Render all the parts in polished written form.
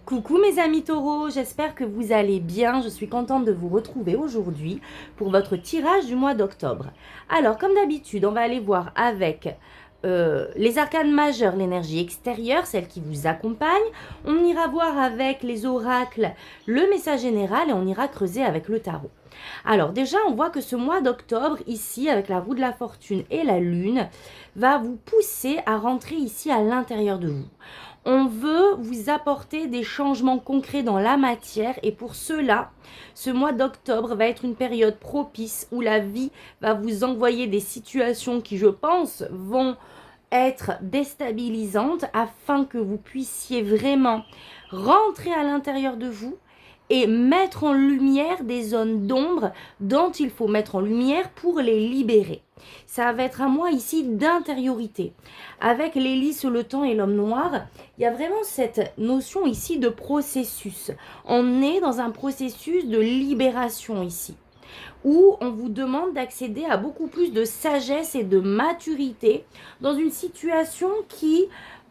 Coucou mes amis taureaux, j'espère que vous allez bien. Je suis contente de vous retrouver aujourd'hui pour votre tirage du mois d'octobre. Alors, comme d'habitude, on va aller voir avec les arcanes majeures, l'énergie extérieure, celle qui vous accompagne. On ira voir avec les oracles le message général et on ira creuser avec le tarot. Alors déjà, on voit que ce mois d'octobre, ici, avec la roue de la fortune et la lune, va vous pousser à rentrer ici à l'intérieur de vous. On veut vous apporter des changements concrets dans la matière et pour cela, ce mois d'octobre va être une période propice où la vie va vous envoyer des situations qui, je pense, vont être déstabilisantes afin que vous puissiez vraiment rentrer à l'intérieur de vous et mettre en lumière des zones d'ombre dont il faut mettre en lumière pour les libérer. Ça va être un mois ici d'intériorité. Avec l'hélice, le temps et l'homme noir, il y a vraiment cette notion ici de processus. On est dans un processus de libération ici, où on vous demande d'accéder à beaucoup plus de sagesse et de maturité dans une situation qui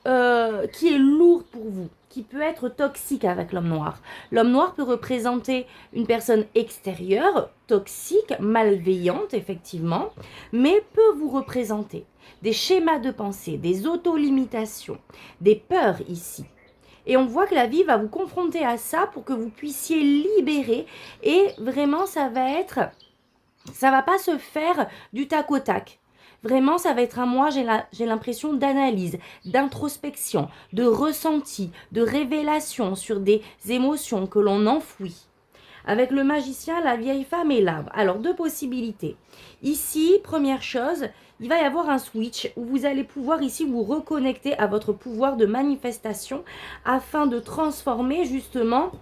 est lourde pour vous, qui peut être toxique avec l'homme noir. L'homme noir peut représenter une personne extérieure, toxique, malveillante, effectivement, mais peut vous représenter des schémas de pensée, des autolimitations, des peurs ici. Et on voit que la vie va vous confronter à ça pour que vous puissiez libérer. Et vraiment, ça va pas se faire du tac au tac. Vraiment, ça va être un mois, j'ai l'impression, d'analyse, d'introspection, de ressenti, de révélation sur des émotions que l'on enfouit. Avec le magicien, la vieille femme et l'arbre. Alors, deux possibilités. Ici, première chose, il va y avoir un switch où vous allez pouvoir ici vous reconnecter à votre pouvoir de manifestation afin de transformer justement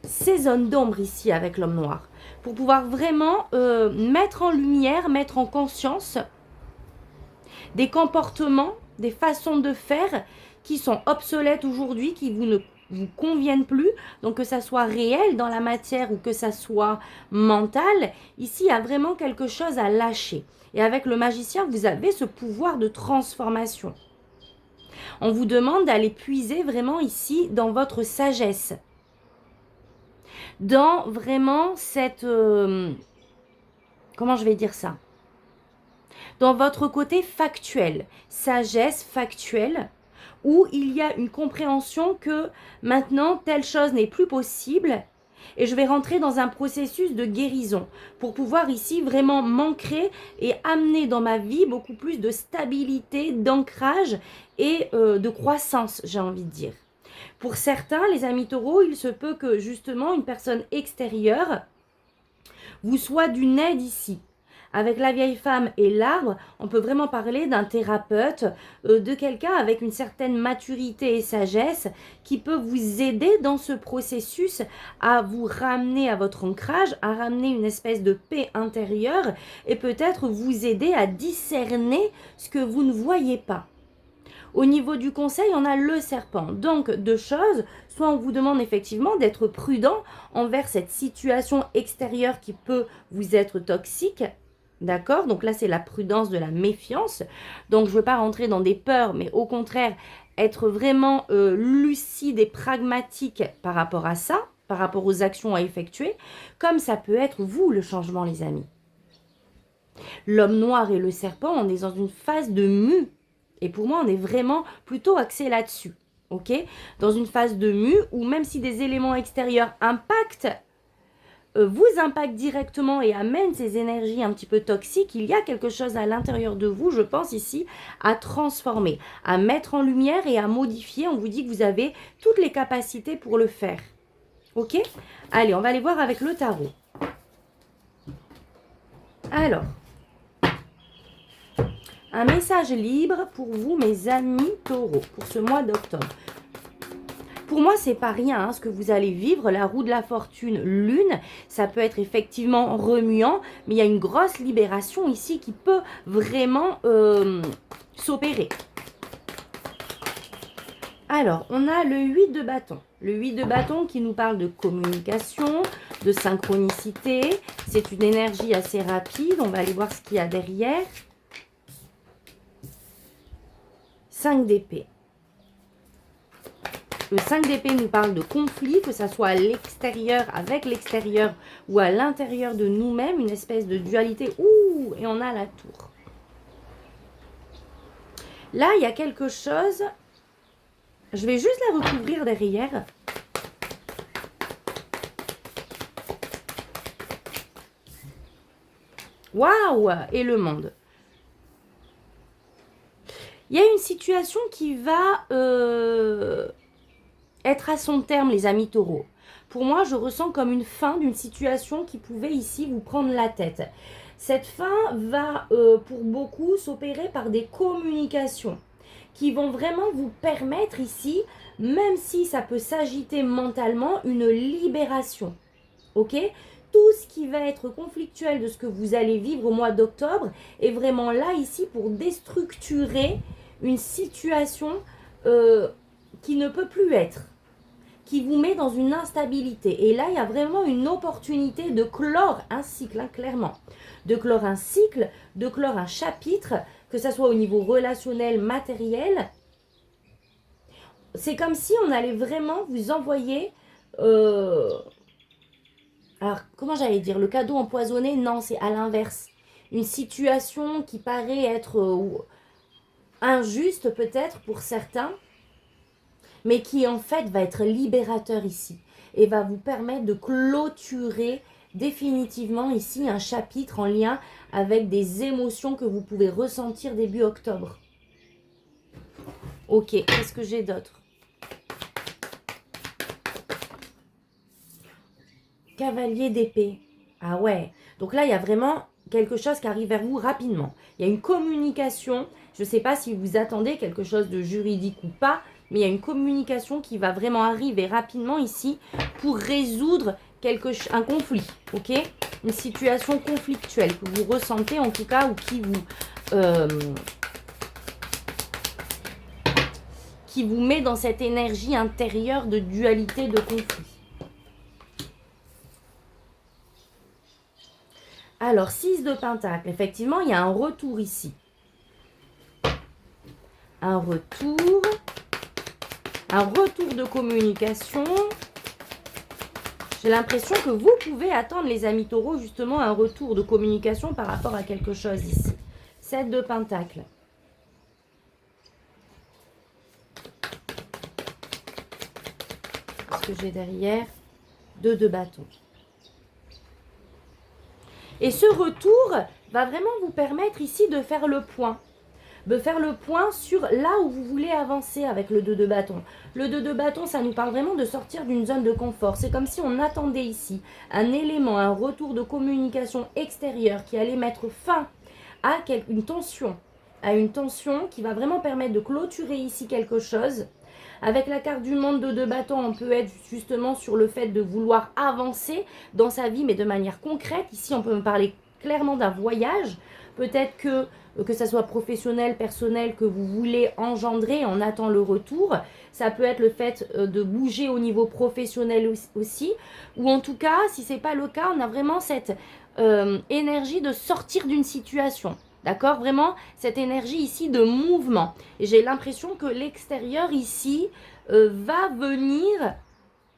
ces zones d'ombre ici avec l'homme noir. Pour pouvoir vraiment mettre en lumière, mettre en conscience des comportements, des façons de faire qui sont obsolètes aujourd'hui, qui ne vous conviennent plus, donc que ça soit réel dans la matière ou que ça soit mental, ici il y a vraiment quelque chose à lâcher. Et avec le magicien, vous avez ce pouvoir de transformation. On vous demande d'aller puiser vraiment ici dans votre sagesse, dans vraiment cette... comment je vais dire ça ? Dans votre côté factuel, sagesse factuelle, où il y a une compréhension que maintenant telle chose n'est plus possible et je vais rentrer dans un processus de guérison pour pouvoir ici vraiment m'ancrer et amener dans ma vie beaucoup plus de stabilité, d'ancrage et de croissance, j'ai envie de dire. Pour certains, les amis taureaux, il se peut que justement une personne extérieure vous soit d'une aide ici. Avec la vieille femme et l'arbre, on peut vraiment parler d'un thérapeute, de quelqu'un avec une certaine maturité et sagesse qui peut vous aider dans ce processus à vous ramener à votre ancrage, à ramener une espèce de paix intérieure et peut-être vous aider à discerner ce que vous ne voyez pas. Au niveau du conseil, on a le serpent. Donc, deux choses. Soit on vous demande effectivement d'être prudent envers cette situation extérieure qui peut vous être toxique. D'accord? Donc là, c'est la prudence de la méfiance. Donc, je ne veux pas rentrer dans des peurs, mais au contraire, être vraiment lucide et pragmatique par rapport à ça, par rapport aux actions à effectuer, comme ça peut être vous, le changement, les amis. L'homme noir et le serpent, on est dans une phase de mue. Et pour moi, on est vraiment plutôt axé là-dessus. Ok? Dans une phase de mue où même si des éléments extérieurs vous impactent directement et amènent ces énergies un petit peu toxiques, il y a quelque chose à l'intérieur de vous, je pense ici, à transformer, à mettre en lumière et à modifier. On vous dit que vous avez toutes les capacités pour le faire. Ok? Allez, on va aller voir avec le tarot. Alors, un message libre pour vous, mes amis taureaux, pour ce mois d'octobre. Pour moi, c'est pas rien ce que vous allez vivre. La roue de la fortune, lune, ça peut être effectivement remuant, mais il y a une grosse libération ici qui peut vraiment s'opérer. Alors, on a le 8 de bâton. Le 8 de bâton qui nous parle de communication, de synchronicité. C'est une énergie assez rapide. On va aller voir ce qu'il y a derrière. 5 d'épée. Le 5 d'épée nous parle de conflit, que ça soit à l'extérieur, avec l'extérieur ou à l'intérieur de nous-mêmes, une espèce de dualité. Ouh, et on a la tour. Là, il y a quelque chose. Je vais juste la recouvrir derrière. Waouh! Et le monde. Il y a une situation qui va être à son terme, les amis taureaux. Pour moi, je ressens comme une fin d'une situation qui pouvait ici vous prendre la tête. Cette fin va, pour beaucoup, s'opérer par des communications qui vont vraiment vous permettre ici, même si ça peut s'agiter mentalement, une libération. Ok ? Tout ce qui va être conflictuel de ce que vous allez vivre au mois d'octobre est vraiment là ici pour déstructurer une situation qui ne peut plus être, qui vous met dans une instabilité. Et là, il y a vraiment une opportunité de clore un cycle, hein, clairement. De clore un cycle, de clore un chapitre, que ce soit au niveau relationnel, matériel. C'est comme si on allait vraiment vous envoyer... alors, comment j'allais dire? Le cadeau empoisonné? Non, c'est à l'inverse. Une situation qui paraît être injuste peut-être pour certains, mais qui en fait va être libérateur ici et va vous permettre de clôturer définitivement ici un chapitre en lien avec des émotions que vous pouvez ressentir début octobre. Ok, qu'est-ce que j'ai d'autre? Cavalier d'épée. Ah ouais. Donc là, il y a vraiment quelque chose qui arrive vers vous rapidement. Il y a une communication. Je ne sais pas si vous attendez quelque chose de juridique ou pas, mais il y a une communication qui va vraiment arriver rapidement ici pour résoudre un conflit. Ok? Une situation conflictuelle que vous ressentez en tout cas ou qui vous met dans cette énergie intérieure de dualité, de conflit. Alors, 6 de Pentacle, effectivement, il y a un retour ici. Un retour de communication. J'ai l'impression que vous pouvez attendre, les amis taureaux, justement, un retour de communication par rapport à quelque chose ici. 7 de Pentacle. Qu'est-ce que j'ai derrière? 2 de bâton. Et ce retour va vraiment vous permettre ici de faire le point. De faire le point sur là où vous voulez avancer avec le 2 de bâton. Le 2 de bâton, ça nous parle vraiment de sortir d'une zone de confort. C'est comme si on attendait ici un élément, un retour de communication extérieure qui allait mettre fin à une tension. À une tension qui va vraiment permettre de clôturer ici quelque chose. Avec la carte du monde de 2 bâtons, on peut être justement sur le fait de vouloir avancer dans sa vie, mais de manière concrète. Ici, on peut me parler clairement d'un voyage. Peut-être que ça soit professionnel, personnel, que vous voulez engendrer en attendant le retour. Ça peut être le fait de bouger au niveau professionnel aussi. Ou en tout cas, si ce n'est pas le cas, on a vraiment cette énergie de sortir d'une situation. D'accord? Vraiment, cette énergie ici de mouvement. Et j'ai l'impression que l'extérieur ici va venir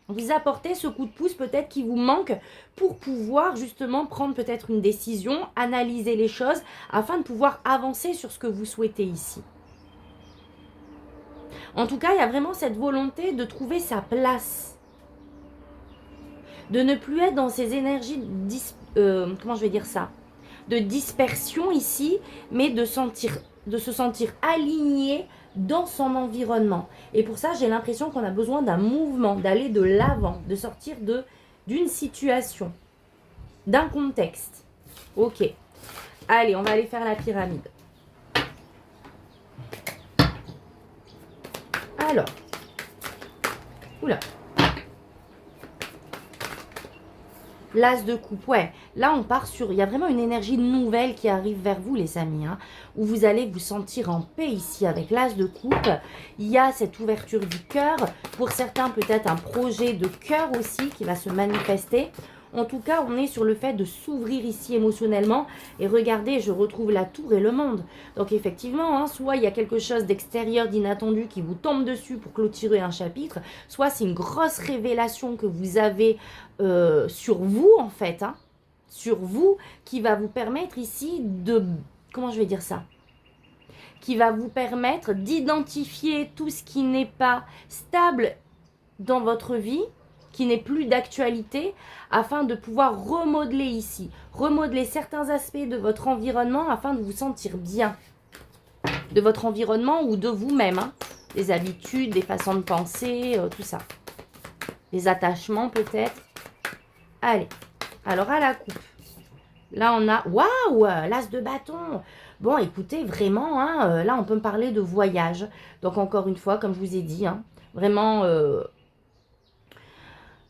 vous apporter ce coup de pouce peut-être qui vous manque pour pouvoir justement prendre peut-être une décision, analyser les choses afin de pouvoir avancer sur ce que vous souhaitez ici. En tout cas, il y a vraiment cette volonté de trouver sa place. De ne plus être dans ces énergies, comment je vais dire ça ? De dispersion ici, mais de se sentir aligné dans son environnement. Et pour ça, j'ai l'impression qu'on a besoin d'un mouvement, d'aller de l'avant, de sortir d'une situation, d'un contexte. Ok. Allez, on va aller faire la pyramide. Alors. Oula. L'as de coupe, ouais. Là, on part sur... Il y a vraiment une énergie nouvelle qui arrive vers vous, les amis, hein, où vous allez vous sentir en paix ici avec l'as de coupe. Il y a cette ouverture du cœur. Pour certains, peut-être un projet de cœur aussi qui va se manifester. En tout cas, on est sur le fait de s'ouvrir ici émotionnellement. Et regardez, je retrouve la tour et le monde. Donc effectivement, hein, soit il y a quelque chose d'extérieur, d'inattendu qui vous tombe dessus pour clôturer un chapitre, soit c'est une grosse révélation que vous avez sur vous en fait, hein, sur vous, qui va vous permettre ici de... Comment je vais dire ça ? Qui va vous permettre d'identifier tout ce qui n'est pas stable dans votre vie, qui n'est plus d'actualité, afin de pouvoir remodeler ici, remodeler certains aspects de votre environnement afin de vous sentir bien, de votre environnement ou de vous-même, hein. Des habitudes, des façons de penser, tout ça. Des attachements peut-être. Allez, alors à la coupe. Là on a, waouh, l'as de bâton. Bon écoutez, vraiment, hein, là on peut me parler de voyage. Donc encore une fois, comme je vous ai dit, hein, vraiment...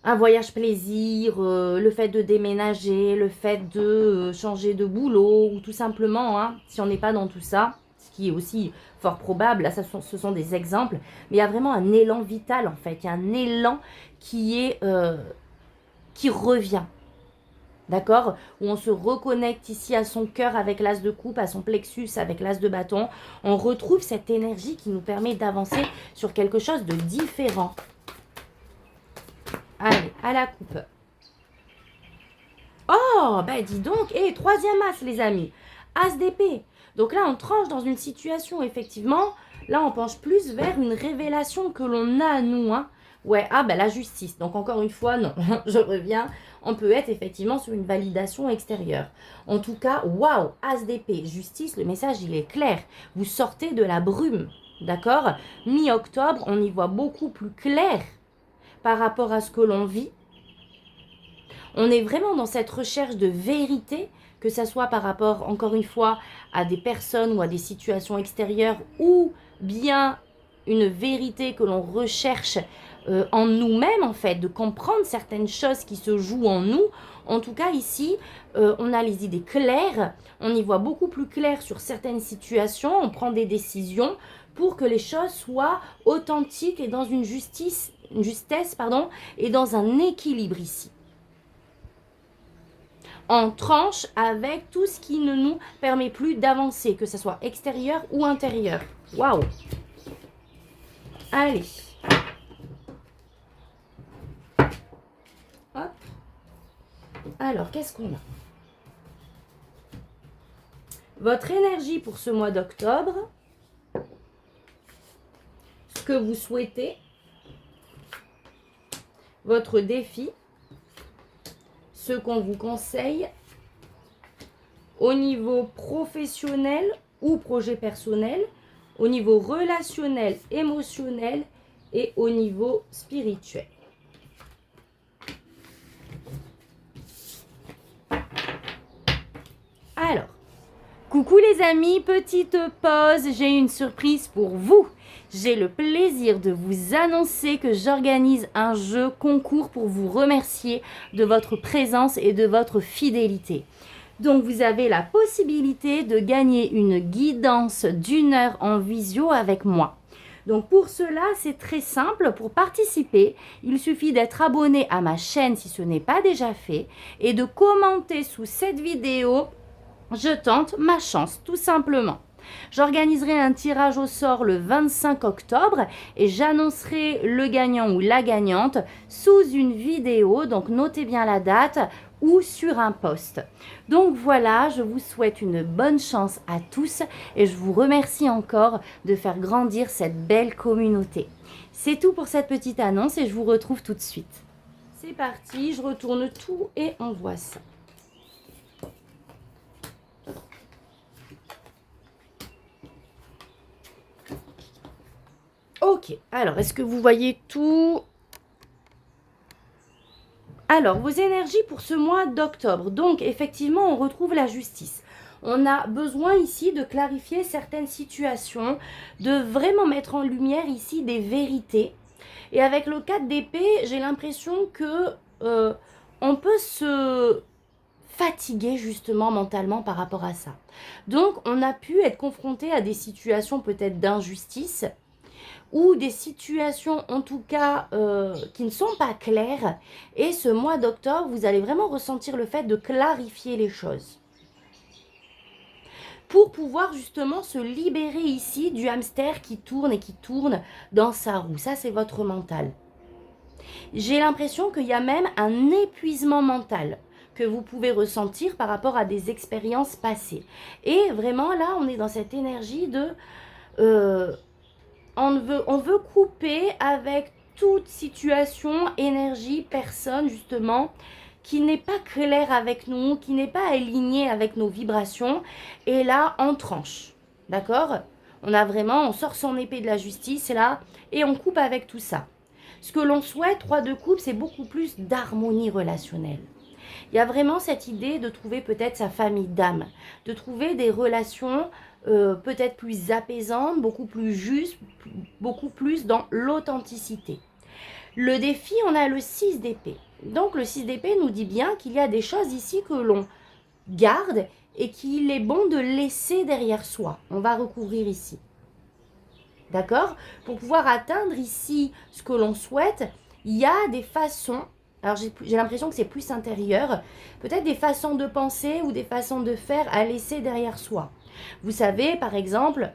un voyage plaisir, le fait de déménager, le fait de changer de boulot, ou tout simplement, hein, si on n'est pas dans tout ça, ce qui est aussi fort probable, là ce sont des exemples, mais il y a vraiment un élan vital en fait, il y a un élan qui revient, d'accord, où on se reconnecte ici à son cœur avec l'as de coupe, à son plexus avec l'as de bâton, on retrouve cette énergie qui nous permet d'avancer sur quelque chose de différent. Allez, à la coupe. Oh, ben dis donc. Et troisième as, les amis. As d'épée. Donc là, on tranche dans une situation, effectivement. Là, on penche plus vers une révélation que l'on a, nous. Hein. Ouais, ah, ben la justice. Donc encore une fois, non. Je reviens. On peut être effectivement sur une validation extérieure. En tout cas, waouh, as d'épée. Justice, le message, il est clair. Vous sortez de la brume. D'accord ? Mi-octobre, on y voit beaucoup plus clair par rapport à ce que l'on vit. On est vraiment dans cette recherche de vérité, que ce soit par rapport, encore une fois, à des personnes ou à des situations extérieures, ou bien une vérité que l'on recherche en nous-mêmes, en fait, de comprendre certaines choses qui se jouent en nous. En tout cas, ici, on a les idées claires, on y voit beaucoup plus clair sur certaines situations, on prend des décisions pour que les choses soient authentiques et dans une justesse, et dans un équilibre ici. En tranche avec tout ce qui ne nous permet plus d'avancer, que ce soit extérieur ou intérieur. Waouh! Allez. Hop. Alors, qu'est-ce qu'on a? Votre énergie pour ce mois d'octobre. Ce que vous souhaitez. Votre défi. Ce qu'on vous conseille au niveau professionnel ou projet personnel, au niveau relationnel, émotionnel et au niveau spirituel. Alors, coucou les amis, petite pause, j'ai une surprise pour vous. J'ai le plaisir de vous annoncer que j'organise un jeu concours pour vous remercier de votre présence et de votre fidélité. Donc, vous avez la possibilité de gagner une guidance d'1 heure en visio avec moi. Donc, pour cela, c'est très simple. Pour participer, il suffit d'être abonné à ma chaîne si ce n'est pas déjà fait et de commenter sous cette vidéo « Je tente ma chance » tout simplement. J'organiserai un tirage au sort le 25 octobre et j'annoncerai le gagnant ou la gagnante sous une vidéo, donc notez bien la date, ou sur un post. Donc voilà, je vous souhaite une bonne chance à tous et je vous remercie encore de faire grandir cette belle communauté. C'est tout pour cette petite annonce et je vous retrouve tout de suite. C'est parti, je retourne tout et on voit ça. Ok, alors est-ce que vous voyez tout? Alors, vos énergies pour ce mois d'octobre. Donc, effectivement, on retrouve la justice. On a besoin ici de clarifier certaines situations, de vraiment mettre en lumière ici des vérités. Et avec le 4 d'épée, j'ai l'impression que on peut se fatiguer justement mentalement par rapport à ça. Donc, on a pu être confronté à des situations peut-être d'injustice. ou des situations en tout cas qui ne sont pas claires. Et ce mois d'octobre, vous allez vraiment ressentir le fait de clarifier les choses. Pour pouvoir justement se libérer ici du hamster qui tourne et qui tourne dans sa roue. Ça, c'est votre mental. J'ai l'impression qu'il y a même un épuisement mental que vous pouvez ressentir par rapport à des expériences passées. Et vraiment, là, on est dans cette énergie de... on veut couper avec toute situation, énergie, personne, justement, qui n'est pas claire avec nous, qui n'est pas alignée avec nos vibrations. Et là, on tranche. D'accord? On sort son épée de la justice, là, et on coupe avec tout ça. Ce que l'on souhaite, 3 de coupe, c'est beaucoup plus d'harmonie relationnelle. Il y a vraiment cette idée de trouver peut-être sa famille d'âme, de trouver des relations peut-être plus apaisantes, beaucoup plus justes, beaucoup plus dans l'authenticité. Le défi, on a le 6 d'épée. Donc le 6 d'épée nous dit bien qu'il y a des choses ici que l'on garde et qu'il est bon de laisser derrière soi. On va recouvrir ici. D'accord? Pour pouvoir atteindre ici ce que l'on souhaite, il y a des façons, alors j'ai l'impression que c'est plus intérieur, peut-être des façons de penser ou des façons de faire à laisser derrière soi. Vous savez, par exemple,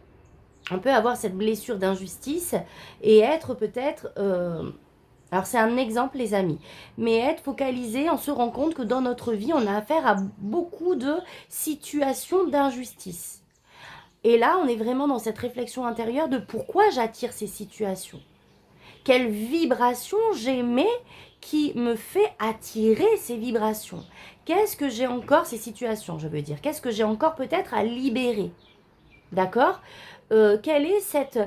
on peut avoir cette blessure d'injustice et être peut-être... alors c'est un exemple les amis, mais être focalisé, on se rend compte que dans notre vie, on a affaire à beaucoup de situations d'injustice. Et là, on est vraiment dans cette réflexion intérieure de pourquoi j'attire ces situations. Quelle vibration j'émets qui me fait attirer ces vibrations? Qu'est-ce que j'ai encore, ces situations, je veux dire? Qu'est-ce que j'ai encore peut-être à libérer? D'accord? Quelle est cette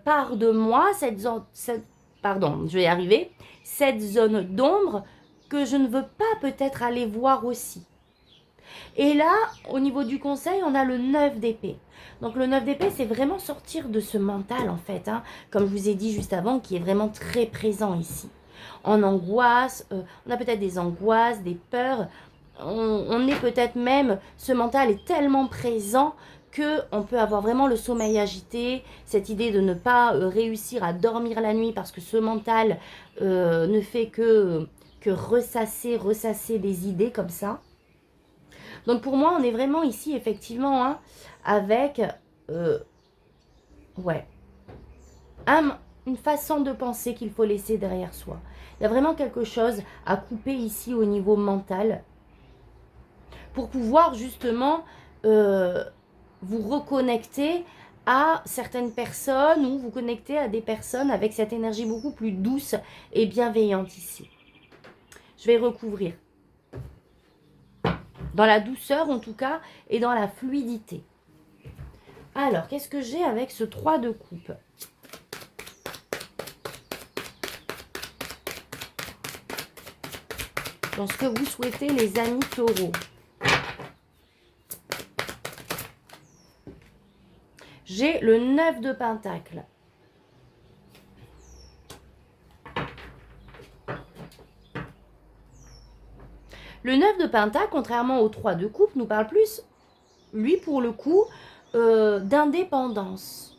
part de moi, cette zone d'ombre que je ne veux pas peut-être aller voir aussi? Et là, au niveau du conseil, on a le 9 d'épée. Donc le 9 d'épée, c'est vraiment sortir de ce mental en fait, hein, comme je vous ai dit juste avant, qui est vraiment très présent ici. En angoisse, on a peut-être des angoisses, des peurs, on est peut-être même, ce mental est tellement présent qu'on peut avoir vraiment le sommeil agité, cette idée de ne pas réussir à dormir la nuit parce que ce mental ne fait que ressasser des idées comme ça. Donc pour moi, on est vraiment ici, effectivement, hein, avec une façon de penser qu'il faut laisser derrière soi. Il y a vraiment quelque chose à couper ici au niveau mental pour pouvoir justement vous reconnecter à certaines personnes ou vous connecter à des personnes avec cette énergie beaucoup plus douce et bienveillante ici. Je vais recouvrir. Dans la douceur en tout cas et dans la fluidité. Alors, qu'est-ce que j'ai avec ce 3 de coupe? Dans ce que vous souhaitez les amis taureaux. J'ai le 9 de pentacle. Le 9 de pentacle, contrairement au 3 de coupe, nous parle plus, lui pour le coup, d'indépendance.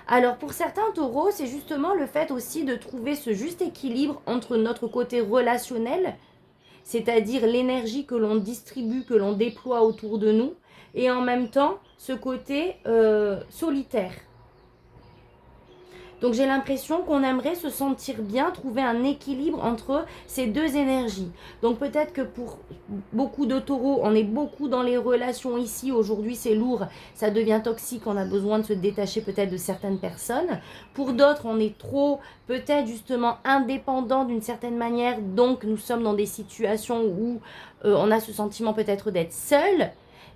Alors pour certains taureaux, c'est justement le fait aussi de trouver ce juste équilibre entre notre côté relationnel, c'est-à-dire l'énergie que l'on distribue, que l'on déploie autour de nous, et en même temps ce côté solitaire. Donc j'ai l'impression qu'on aimerait se sentir bien, trouver un équilibre entre ces deux énergies. Donc peut-être que pour beaucoup de taureaux, on est beaucoup dans les relations ici. Aujourd'hui c'est lourd, ça devient toxique, on a besoin de se détacher peut-être de certaines personnes. Pour d'autres, on est trop peut-être justement indépendant d'une certaine manière. Donc nous sommes dans des situations où on a ce sentiment peut-être d'être seul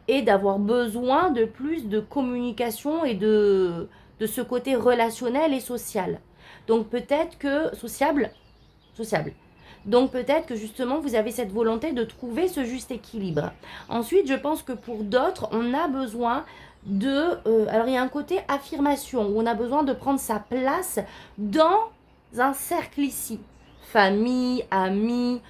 et d'avoir besoin de plus de communication et de ce côté relationnel et social. Donc peut-être que sociable. Donc peut-être que justement vous avez cette volonté de trouver ce juste équilibre. Ensuite, je pense que pour d'autres, on a besoin de... alors il y a un côté affirmation où on a besoin de prendre sa place dans un cercle ici. Famille, amis,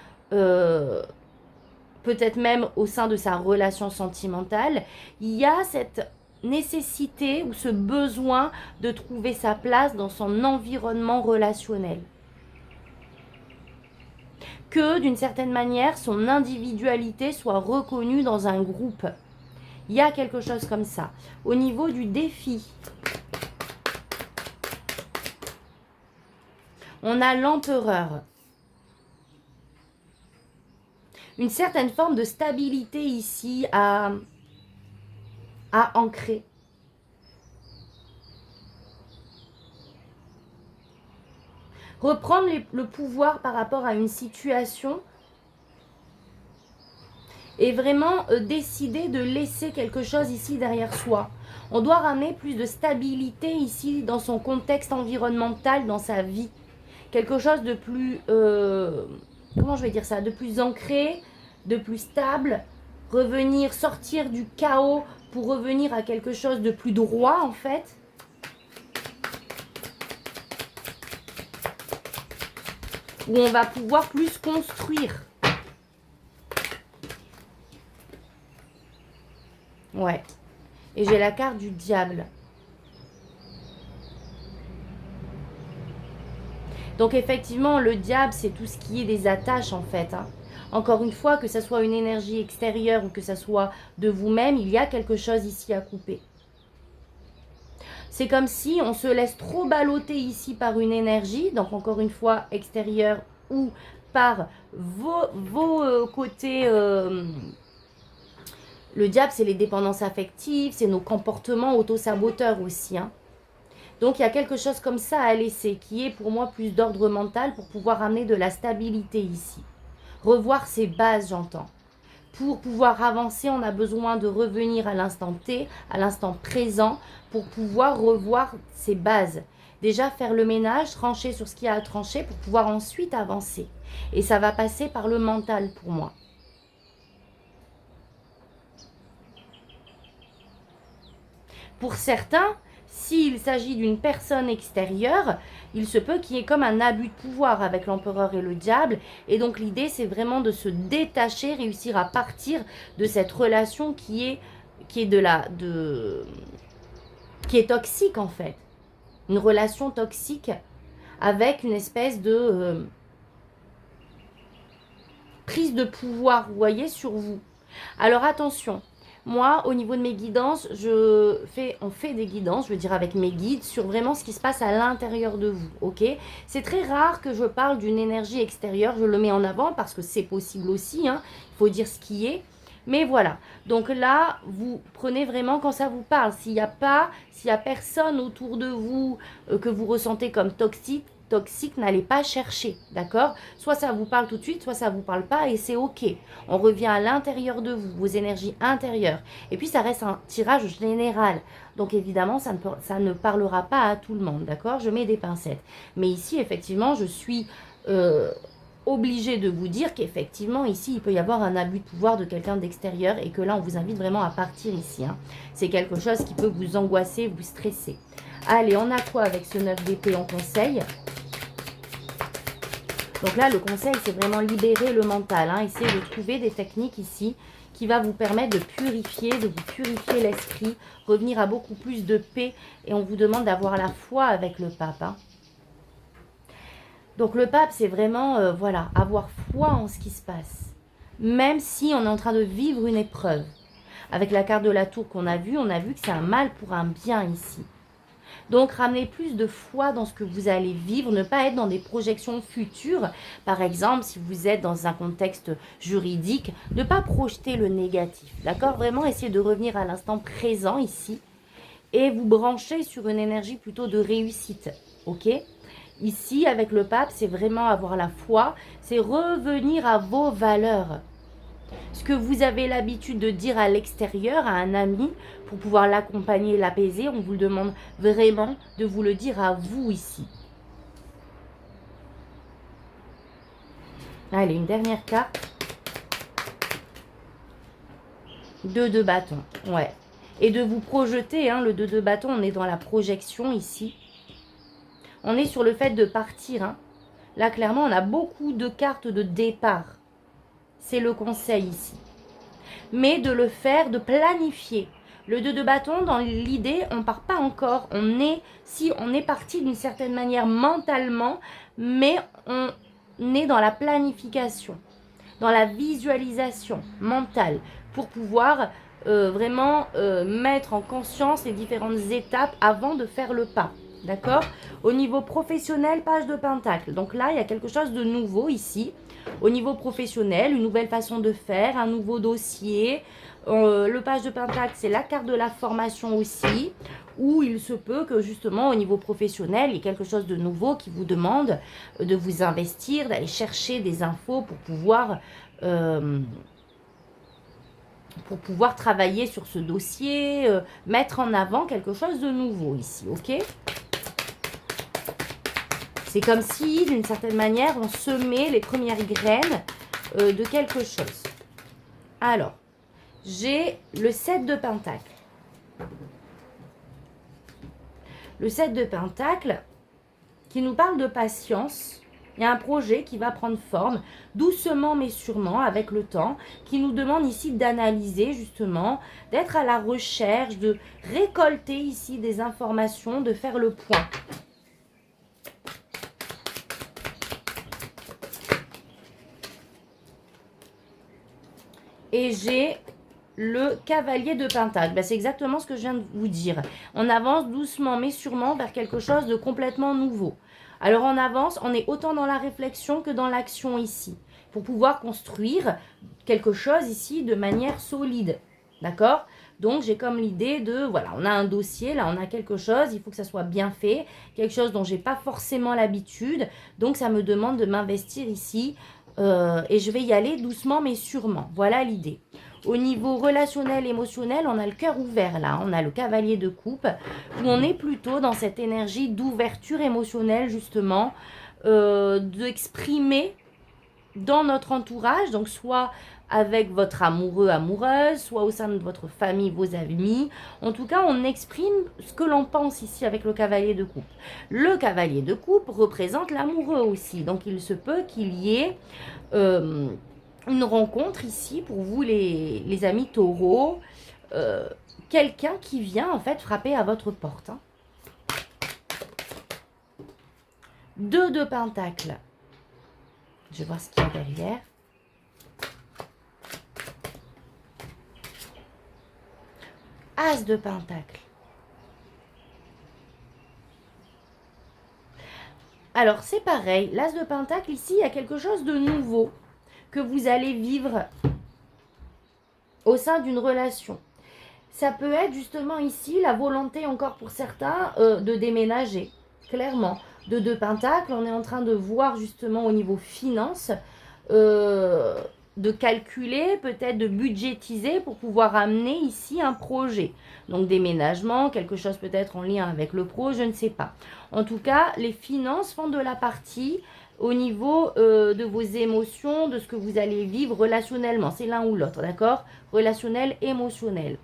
peut-être même au sein de sa relation sentimentale. Il y a cette nécessité ou ce besoin de trouver sa place dans son environnement relationnel. Que d'une certaine manière, son individualité soit reconnue dans un groupe. Il y a quelque chose comme ça. Au niveau du défi, on a l'empereur. Une certaine forme de stabilité ici à ancrer. Reprendre le pouvoir par rapport à une situation et vraiment décider de laisser quelque chose ici derrière soi. On doit ramener plus de stabilité ici dans son contexte environnemental, dans sa vie. Quelque chose de plus, comment je vais dire ça, de plus ancré, de plus stable. Revenir, sortir du chaos pour revenir à quelque chose de plus droit en fait. Où on va pouvoir plus construire. Ouais. Et j'ai la carte du diable. Donc effectivement, le diable, c'est tout ce qui est des attaches en fait. Hein. Encore une fois, que ce soit une énergie extérieure ou que ce soit de vous-même, il y a quelque chose ici à couper. C'est comme si on se laisse trop balloter ici par une énergie, donc encore une fois extérieure ou par vos côtés. Le diable, c'est les dépendances affectives, c'est nos comportements auto-saboteurs aussi. Hein. Donc il y a quelque chose comme ça à laisser, qui est pour moi plus d'ordre mental pour pouvoir amener de la stabilité ici. Revoir ses bases, j'entends. Pour pouvoir avancer, on a besoin de revenir à l'instant T, à l'instant présent, pour pouvoir revoir ses bases. Déjà faire le ménage, trancher sur ce qu'il y a à trancher pour pouvoir ensuite avancer. Et ça va passer par le mental pour moi. Pour certains, s'il s'agit d'une personne extérieure, il se peut qu'il y ait comme un abus de pouvoir avec l'empereur et le diable. Et donc l'idée, c'est vraiment de se détacher, réussir à partir de cette relation qui est toxique en fait. Une relation toxique avec une espèce de prise de pouvoir, vous voyez, sur vous. Alors attention. Moi, au niveau de mes guidances, on fait des guidances, je veux dire avec mes guides, sur vraiment ce qui se passe à l'intérieur de vous, ok? C'est très rare que je parle d'une énergie extérieure, je le mets en avant parce que c'est possible aussi, hein, il faut dire ce qui est. Mais voilà, donc là, vous prenez vraiment quand ça vous parle. S'il y a personne autour de vous que vous ressentez comme toxique, n'allez pas chercher, d'accord? Soit ça vous parle tout de suite, soit ça vous parle pas et c'est ok. On revient à l'intérieur de vous, vos énergies intérieures. Et puis ça reste un tirage général. Donc évidemment, ça ne parlera pas à tout le monde, d'accord? Je mets des pincettes. Mais ici, effectivement, je suis obligée de vous dire qu'effectivement, ici, il peut y avoir un abus de pouvoir de quelqu'un d'extérieur et que là, on vous invite vraiment à partir ici. Hein. C'est quelque chose qui peut vous angoisser, vous stresser. Allez, on a quoi avec ce 9 d'épée en conseil ? Donc là, le conseil, c'est vraiment libérer le mental. Hein. Essayez de trouver des techniques ici qui va vous permettre de vous purifier l'esprit, revenir à beaucoup plus de paix. Et on vous demande d'avoir la foi avec le pape. Hein. Donc le pape, c'est vraiment, voilà, avoir foi en ce qui se passe. Même si on est en train de vivre une épreuve. Avec la carte de la tour qu'on a vue, on a vu que c'est un mal pour un bien ici. Donc, ramenez plus de foi dans ce que vous allez vivre, ne pas être dans des projections futures. Par exemple, si vous êtes dans un contexte juridique, ne pas projeter le négatif. D'accord? Vraiment, essayez de revenir à l'instant présent ici et vous brancher sur une énergie plutôt de réussite. Ok? Ici, avec le pape, c'est vraiment avoir la foi, c'est revenir à vos valeurs. Ce que vous avez l'habitude de dire à l'extérieur, à un ami, pour pouvoir l'accompagner, l'apaiser, on vous demande vraiment de vous le dire à vous ici. Allez, une dernière carte. 2 de bâton, ouais. Et de vous projeter, hein, le 2 de bâton, on est dans la projection ici. On est sur le fait de partir. Hein. Là, clairement, on a beaucoup de cartes de départ. C'est le conseil ici. Mais de le faire, de planifier. Le 2 de bâton, dans l'idée, on part pas encore. On est parti d'une certaine manière mentalement, mais on est dans la planification, dans la visualisation mentale pour pouvoir vraiment mettre en conscience les différentes étapes avant de faire le pas. D'accord? Au niveau professionnel, page de pentacle. Donc là, il y a quelque chose de nouveau ici. Au niveau professionnel, une nouvelle façon de faire, un nouveau dossier. Le page de pentacle, c'est la carte de la formation aussi, où il se peut que justement au niveau professionnel, il y ait quelque chose de nouveau qui vous demande de vous investir, d'aller chercher des infos pour pouvoir travailler sur ce dossier, mettre en avant quelque chose de nouveau ici, ok? C'est comme si, d'une certaine manière, on semait les premières graines de quelque chose. Alors, j'ai le 7 de pentacle. Le 7 de pentacle qui nous parle de patience. Il y a un projet qui va prendre forme doucement mais sûrement avec le temps, qui nous demande ici d'analyser justement, d'être à la recherche, de récolter ici des informations, de faire le point. Et j'ai le cavalier de pentacle. C'est exactement ce que je viens de vous dire. On avance doucement mais sûrement vers quelque chose de complètement nouveau. Alors on avance, on est autant dans la réflexion que dans l'action ici, pour pouvoir construire quelque chose ici de manière solide. D'accord? Donc j'ai comme l'idée de, voilà, on a un dossier, là on a quelque chose, il faut que ça soit bien fait, quelque chose dont j'ai pas forcément l'habitude, donc ça me demande de m'investir ici, et je vais y aller doucement mais sûrement. Voilà l'idée. Au niveau relationnel, émotionnel, on a le cœur ouvert là, on a le cavalier de coupe, où on est plutôt dans cette énergie d'ouverture émotionnelle justement, d'exprimer dans notre entourage, donc soit avec votre amoureux, amoureuse, soit au sein de votre famille, vos amis. En tout cas, on exprime ce que l'on pense ici avec le cavalier de coupe. Le cavalier de coupe représente l'amoureux aussi, donc il se peut qu'il y ait une rencontre ici pour vous les amis taureaux, quelqu'un qui vient en fait frapper à votre porte. 2 de pentacle. Je vais voir ce qu'il y a derrière. As de pentacle. Alors c'est pareil, l'as de pentacle ici, il y a quelque chose de nouveau que vous allez vivre au sein d'une relation. Ça peut être justement ici la volonté encore pour certains de déménager, clairement. De 2 pentacles, on est en train de voir justement au niveau finance, de calculer, peut-être de budgétiser pour pouvoir amener ici un projet. Donc déménagement, quelque chose peut-être en lien avec le pro, je ne sais pas. En tout cas, les finances font de la partie au niveau de vos émotions, de ce que vous allez vivre relationnellement. C'est l'un ou l'autre, d'accord? Relationnel, émotionnel.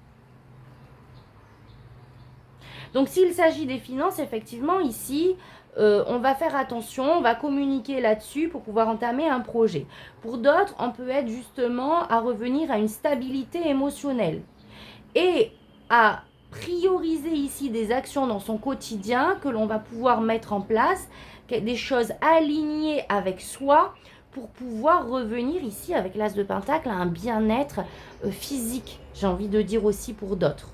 Donc s'il s'agit des finances, effectivement, ici, on va faire attention, on va communiquer là-dessus pour pouvoir entamer un projet. Pour d'autres, on peut être justement à revenir à une stabilité émotionnelle et à prioriser ici des actions dans son quotidien que l'on va pouvoir mettre en place, des choses alignées avec soi pour pouvoir revenir ici avec l'as de pentacle à un bien-être physique, j'ai envie de dire aussi pour d'autres.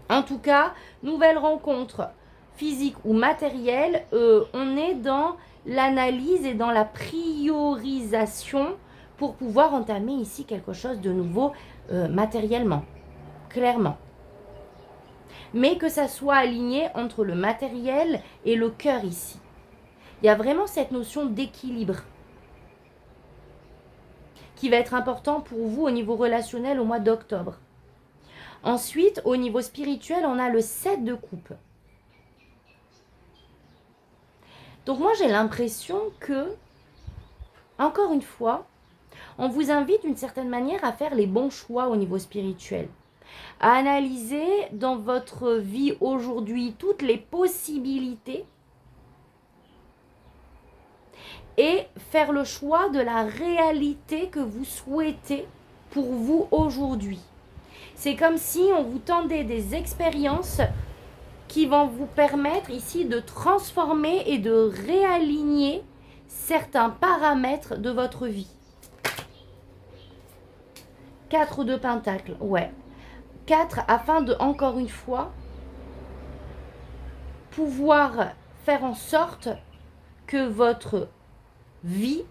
En tout cas, nouvelle rencontre physique ou matérielle, on est dans l'analyse et dans la priorisation pour pouvoir entamer ici quelque chose de nouveau matériellement, clairement. Mais que ça soit aligné entre le matériel et le cœur ici. Il y a vraiment cette notion d'équilibre qui va être important pour vous au niveau relationnel au mois d'octobre. Ensuite, au niveau spirituel, on a le 7 de coupe. Donc moi, j'ai l'impression que, encore une fois, on vous invite d'une certaine manière à faire les bons choix au niveau spirituel. À analyser dans votre vie aujourd'hui toutes les possibilités et faire le choix de la réalité que vous souhaitez pour vous aujourd'hui. C'est comme si on vous tendait des expériences qui vont vous permettre ici de transformer et de réaligner certains paramètres de votre vie. 4 de Pentacles, ouais. 4 afin de, encore une fois, pouvoir faire en sorte que votre vie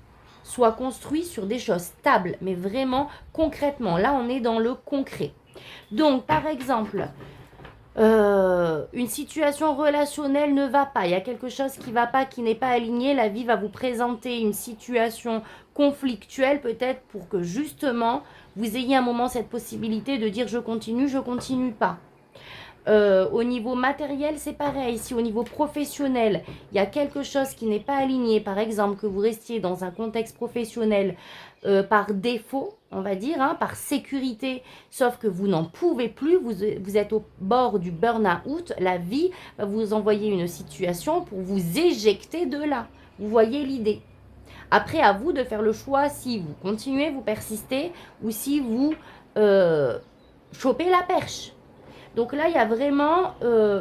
soit construite sur des choses stables, mais vraiment concrètement. Là, on est dans le concret. Donc, par exemple, une situation relationnelle ne va pas, il y a quelque chose qui ne va pas, qui n'est pas aligné, la vie va vous présenter une situation conflictuelle peut-être pour que justement vous ayez un moment cette possibilité de dire je continue pas. Au niveau matériel, c'est pareil. Si au niveau professionnel, il y a quelque chose qui n'est pas aligné, par exemple que vous restiez dans un contexte professionnel par défaut, on va dire, hein, par sécurité, sauf que vous n'en pouvez plus, vous êtes au bord du burn-out, la vie va vous envoyer une situation pour vous éjecter de là. Vous voyez l'idée. Après, à vous de faire le choix si vous continuez, vous persistez, ou si vous chopez la perche. Donc là, il y a vraiment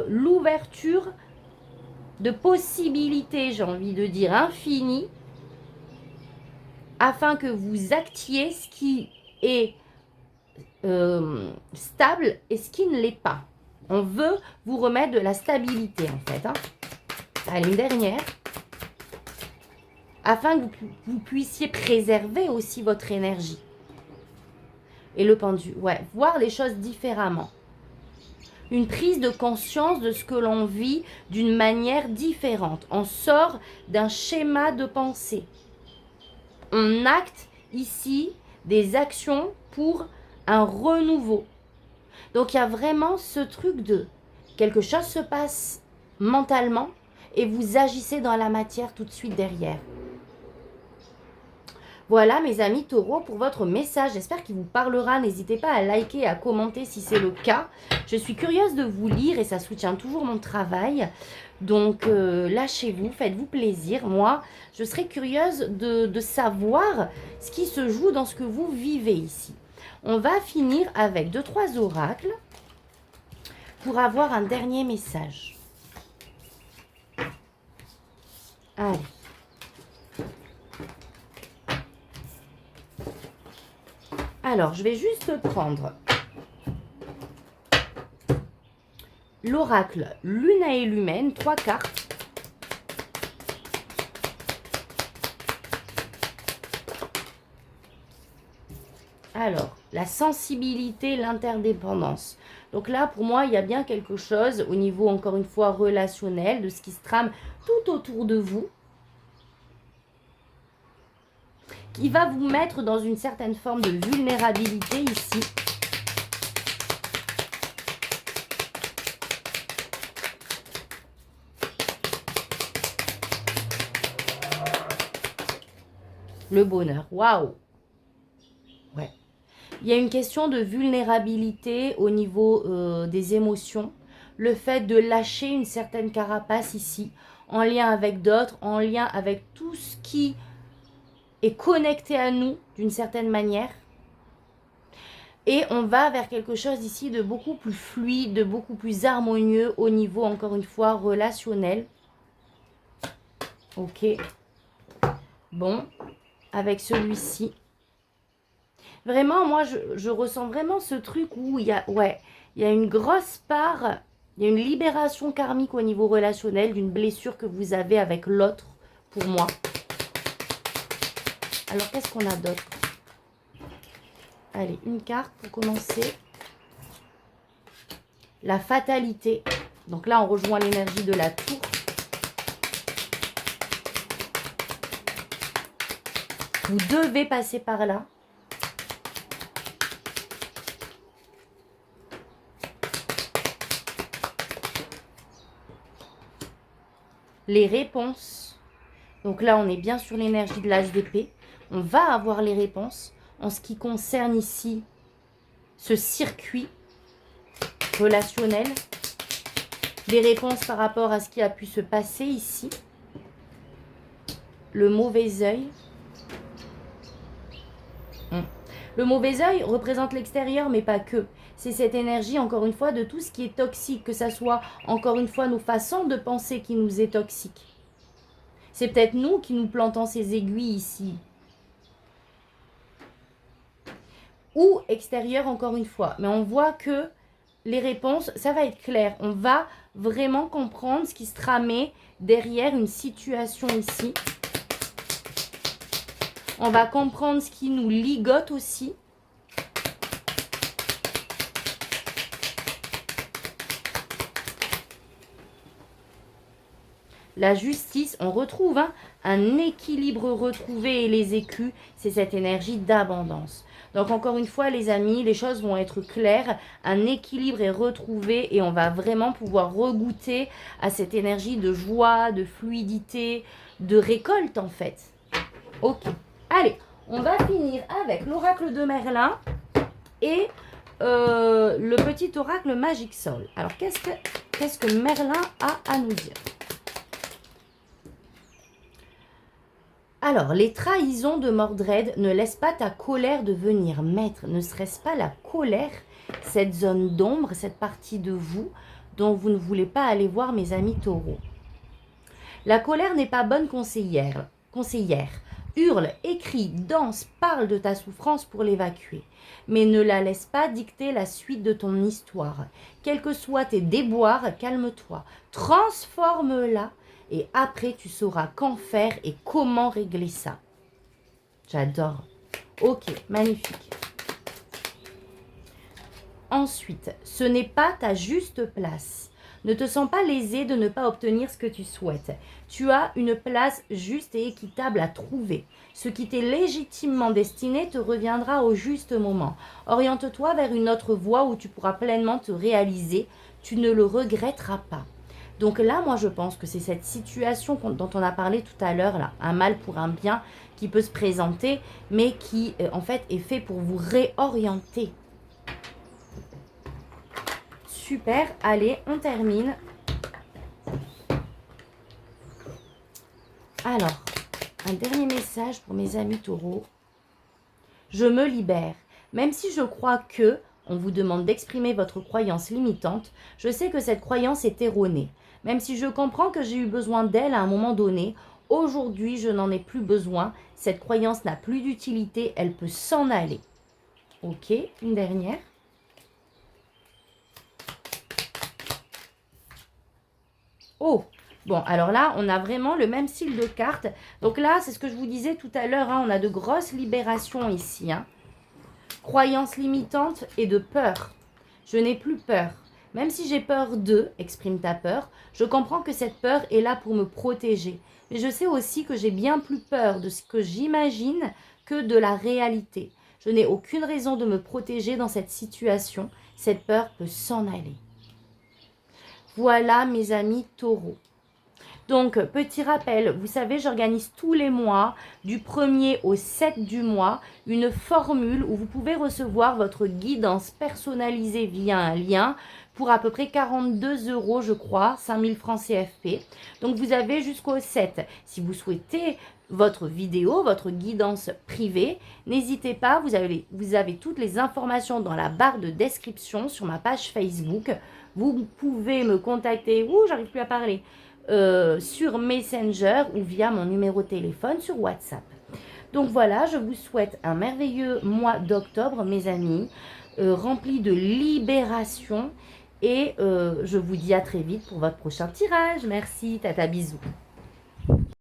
l'ouverture de possibilités, j'ai envie de dire, infinies, afin que vous actiez ce qui est stable et ce qui ne l'est pas. On veut vous remettre de la stabilité, en fait. Hein. Allez, une dernière. Afin que vous puissiez préserver aussi votre énergie. Et le pendu, ouais, voir les choses différemment. Une prise de conscience de ce que l'on vit d'une manière différente. On sort d'un schéma de pensée. On acte ici des actions pour un renouveau. Donc il y a vraiment ce truc de quelque chose se passe mentalement et vous agissez dans la matière tout de suite derrière. Voilà mes amis taureaux pour votre message, j'espère qu'il vous parlera, n'hésitez pas à liker et à commenter si c'est le cas. Je suis curieuse de vous lire et ça soutient toujours mon travail, donc lâchez-vous, faites-vous plaisir. Moi, je serais curieuse de savoir ce qui se joue dans ce que vous vivez ici. On va finir avec 2-3 oracles pour avoir un dernier message. Allez. Alors, je vais juste prendre l'oracle Luna et Lumène, 3 cartes. Alors, la sensibilité, l'interdépendance. Donc là, pour moi, il y a bien quelque chose au niveau, encore une fois, relationnel, de ce qui se trame tout autour de vous, qui va vous mettre dans une certaine forme de vulnérabilité ici. Le bonheur, waouh! Ouais. Il y a une question de vulnérabilité au niveau des émotions. Le fait de lâcher une certaine carapace ici, en lien avec d'autres, en lien avec tout ce qui est connecté à nous d'une certaine manière. Et on va vers quelque chose ici de beaucoup plus fluide, de beaucoup plus harmonieux au niveau, encore une fois, relationnel. Ok. Bon, avec celui-ci. Vraiment, moi, je ressens vraiment ce truc où il y a, il y a une grosse part, il y a une libération karmique au niveau relationnel d'une blessure que vous avez avec l'autre, pour moi. Alors, qu'est-ce qu'on a d'autre? Allez, une carte pour commencer. La fatalité. Donc là, on rejoint l'énergie de la tour. Vous devez passer par là. Les réponses. Donc là, on est bien sur l'énergie de l'as d'épée. On va avoir les réponses en ce qui concerne ici ce circuit relationnel. Des réponses par rapport à ce qui a pu se passer ici. Le mauvais œil. Le mauvais œil représente l'extérieur, mais pas que. c'est cette énergie, encore une fois, de tout ce qui est toxique, que ça soit, encore une fois, nos façons de penser qui nous est toxique. C'est peut-être nous qui nous plantons ces aiguilles ici. Ou extérieur, encore une fois. Mais on voit que les réponses, ça va être clair. On va vraiment comprendre ce qui se tramait derrière une situation ici. On va comprendre ce qui nous ligote aussi. La justice, on retrouve un équilibre retrouvé et les écus, c'est cette énergie d'abondance. Donc encore une fois les amis, les choses vont être claires, un équilibre est retrouvé et on va vraiment pouvoir regoûter à cette énergie de joie, de fluidité, de récolte en fait. Ok, allez, on va finir avec l'oracle de Merlin et le petit oracle Magic Soul. Alors qu'est-ce que Merlin a à nous dire ? Alors, les trahisons de Mordred ne laissent pas ta colère devenir maître. Ne serait-ce pas la colère, cette zone d'ombre, cette partie de vous dont vous ne voulez pas aller voir, mes amis taureaux? La colère n'est pas bonne conseillère. Hurle, écrie, danse, parle de ta souffrance pour l'évacuer. Mais ne la laisse pas dicter la suite de ton histoire. Quels que soient tes déboires, calme-toi. Transforme-la. Et après, tu sauras qu'en faire et comment régler ça. J'adore. Ok, magnifique. Ensuite, ce n'est pas ta juste place. Ne te sens pas lésé de ne pas obtenir ce que tu souhaites. Tu as une place juste et équitable à trouver. Ce qui t'est légitimement destiné te reviendra au juste moment. Oriente-toi vers une autre voie où tu pourras pleinement te réaliser. Tu ne le regretteras pas. Donc là, moi, je pense que c'est cette situation dont on a parlé tout à l'heure, là, un mal pour un bien qui peut se présenter, mais qui, en fait, est fait pour vous réorienter. Super, allez, on termine. Alors, un dernier message pour mes amis taureaux. Je me libère. Même si je crois que on vous demande d'exprimer votre croyance limitante, je sais que cette croyance est erronée. Même si je comprends que j'ai eu besoin d'elle à un moment donné, aujourd'hui, je n'en ai plus besoin. Cette croyance n'a plus d'utilité, elle peut s'en aller. Ok, une dernière. Oh, bon, alors là, on a vraiment le même style de carte. Donc là, c'est ce que je vous disais tout à l'heure, on a de grosses libérations ici. Croyance limitante et de peur. Je n'ai plus peur. Même si j'ai peur d'eux, exprime ta peur, je comprends que cette peur est là pour me protéger. Mais je sais aussi que j'ai bien plus peur de ce que j'imagine que de la réalité. Je n'ai aucune raison de me protéger dans cette situation. Cette peur peut s'en aller. Voilà mes amis taureaux. Donc, petit rappel, vous savez, j'organise tous les mois, du 1er au 7 du mois, une formule où vous pouvez recevoir votre guidance personnalisée via un lien pour à peu près 42 €, je crois, 5000 francs CFP. Donc, vous avez jusqu'au 7. Si vous souhaitez votre vidéo, votre guidance privée, n'hésitez pas, vous avez toutes les informations dans la barre de description sur ma page Facebook. Vous pouvez me contacter, j'arrive plus à parler, sur Messenger ou via mon numéro de téléphone sur WhatsApp. Donc voilà, je vous souhaite un merveilleux mois d'octobre, mes amis, rempli de libération. Et je vous dis à très vite pour votre prochain tirage. Merci, tata, bisous.